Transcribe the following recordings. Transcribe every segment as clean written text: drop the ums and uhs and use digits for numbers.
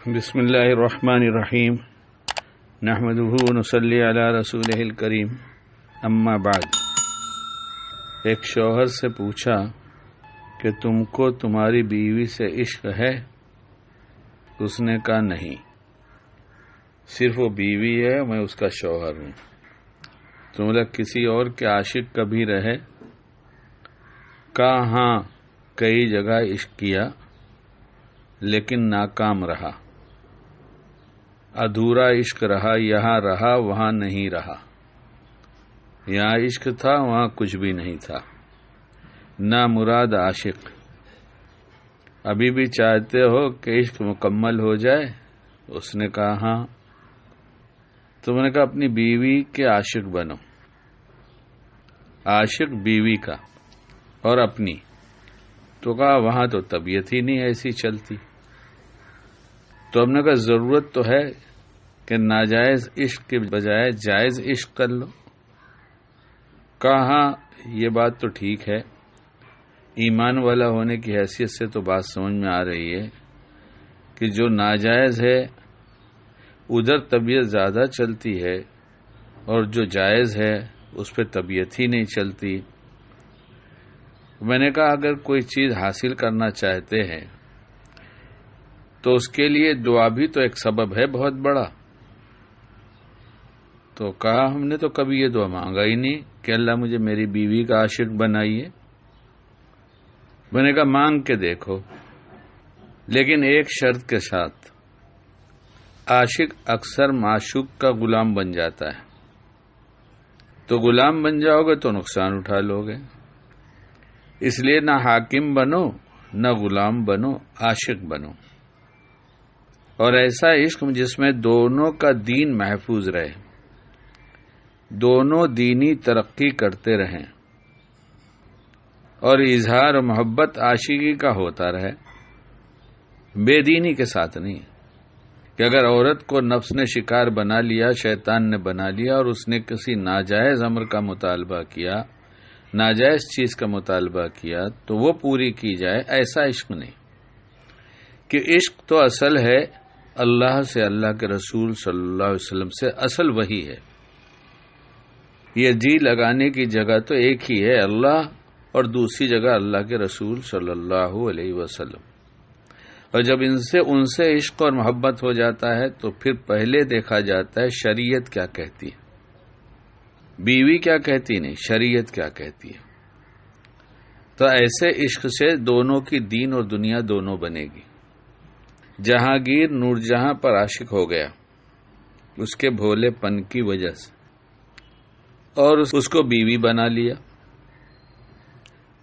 بسم اللہ الرحمن الرحیم نحمدہ ونصلی علی رسولہ الکریم اما بعد۔ ایک شوہر سے پوچھا کہ تم کو تمہاری بیوی سے عشق ہے؟ اس نے کہا نہیں، صرف وہ بیوی ہے، میں اس کا شوہر ہوں۔ تم لوگ کسی اور کے عاشق کبھی رہے؟ کہا ہاں، کئی جگہ عشق کیا لیکن ناکام رہا، ادھورا عشق رہا، یہاں رہا وہاں نہیں رہا، یہاں عشق تھا وہاں کچھ بھی نہیں تھا، نامراد عاشق۔ ابھی بھی چاہتے ہو کہ عشق مکمل ہو جائے؟ اس نے کہا ہاں۔ تم نے کہا اپنی بیوی کے عاشق بنو، عاشق بیوی کا اور اپنی، تو کہا وہاں تو طبیعت ہی نہیں ایسی چلتی۔ تو ہم نے کہا ضرورت تو ہے کہ ناجائز عشق کے بجائے جائز عشق کر لو۔ کہا ہاں، یہ بات تو ٹھیک ہے، ایمان والا ہونے کی حیثیت سے تو بات سمجھ میں آ رہی ہے کہ جو ناجائز ہے ادھر طبیعت زیادہ چلتی ہے اور جو جائز ہے اس پہ طبیعت ہی نہیں چلتی۔ میں نے کہا اگر کوئی چیز حاصل کرنا چاہتے ہیں تو اس کے لیے دعا بھی تو ایک سبب ہے بہت بڑا۔ تو کہا ہم نے تو کبھی یہ دعا مانگا ہی نہیں کہ اللہ مجھے میری بیوی کا عاشق بنائیے۔ میں نے کہا مانگ کے دیکھو، لیکن ایک شرط کے ساتھ، عاشق اکثر معشوق کا غلام بن جاتا ہے، تو غلام بن جاؤ گے تو نقصان اٹھا لو گے، اس لیے نہ حاکم بنو نہ غلام بنو، عاشق بنو، اور ایسا عشق جس میں دونوں کا دین محفوظ رہے، دونوں دینی ترقی کرتے رہیں، اور اظہار محبت عاشقی کا ہوتا رہے، بے دینی کے ساتھ نہیں کہ اگر عورت کو نفس نے شکار بنا لیا، شیطان نے بنا لیا اور اس نے کسی ناجائز امر کا مطالبہ کیا، ناجائز چیز کا مطالبہ کیا تو وہ پوری کی جائے، ایسا عشق نہیں۔ کہ عشق تو اصل ہے اللہ سے، اللہ کے رسول صلی اللہ علیہ وسلم سے، اصل وہی ہے۔ یہ جی لگانے کی جگہ تو ایک ہی ہے، اللہ، اور دوسری جگہ اللہ کے رسول صلی اللہ علیہ وسلم۔ اور جب ان سے عشق اور محبت ہو جاتا ہے تو پھر پہلے دیکھا جاتا ہے شریعت کیا کہتی ہے، بیوی کیا کہتی نہیں، شریعت کیا کہتی ہے۔ تو ایسے عشق سے دونوں کی دین اور دنیا دونوں بنے گی۔ جہانگیر نور جہاں پر عاشق ہو گیا اس کے بھولے پن کی وجہ سے، اور اس کو بیوی بنا لیا۔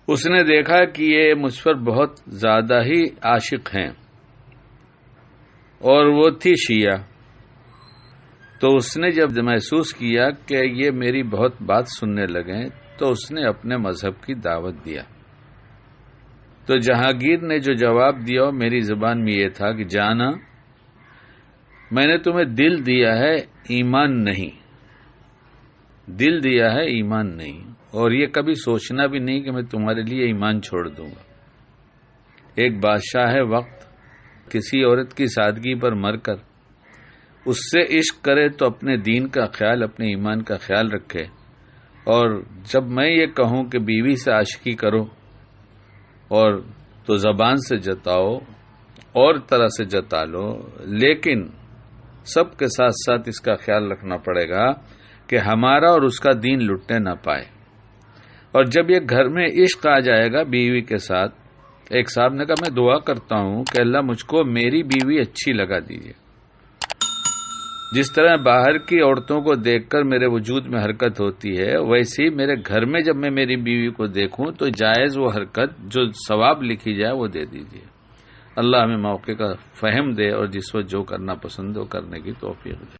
اس نے دیکھا کہ یہ مجھ پر بہت زیادہ ہی عاشق ہیں، اور وہ تھی شیعہ۔ تو اس نے جب محسوس کیا کہ یہ میری بہت بات سننے لگے تو اس نے اپنے مذہب کی دعوت دیا۔ تو جہانگیر نے جو جواب دیا میری زبان میں یہ تھا کہ جانا، میں نے تمہیں دل دیا ہے، ایمان نہیں، دل دیا ہے ایمان نہیں، اور یہ کبھی سوچنا بھی نہیں کہ میں تمہارے لیے ایمان چھوڑ دوں گا۔ ایک بادشاہ ہے وقت کسی عورت کی سادگی پر مر کر اس سے عشق کرے تو اپنے دین کا خیال، اپنے ایمان کا خیال رکھے، اور جب میں یہ کہوں کہ بیوی سے عاشقی کرو اور تو زبان سے جتاؤ اور طرح سے جتا لو، لیکن سب کے ساتھ ساتھ اس کا خیال رکھنا پڑے گا کہ ہمارا اور اس کا دین لٹنے نہ پائے۔ اور جب یہ گھر میں عشق آ جائے گا بیوی کے ساتھ، ایک صاحب نے کہا میں دعا کرتا ہوں کہ اللہ مجھ کو میری بیوی اچھی لگا دیجیے، جس طرح باہر کی عورتوں کو دیکھ کر میرے وجود میں حرکت ہوتی ہے، ویسے ہی میرے گھر میں جب میں میری بیوی کو دیکھوں تو جائز وہ حرکت جو ثواب لکھی جائے وہ دے دیجیے۔ اللہ ہمیں موقع کا فہم دے اور جس وقت جو کرنا پسند ہو کرنے کی توفیق دے۔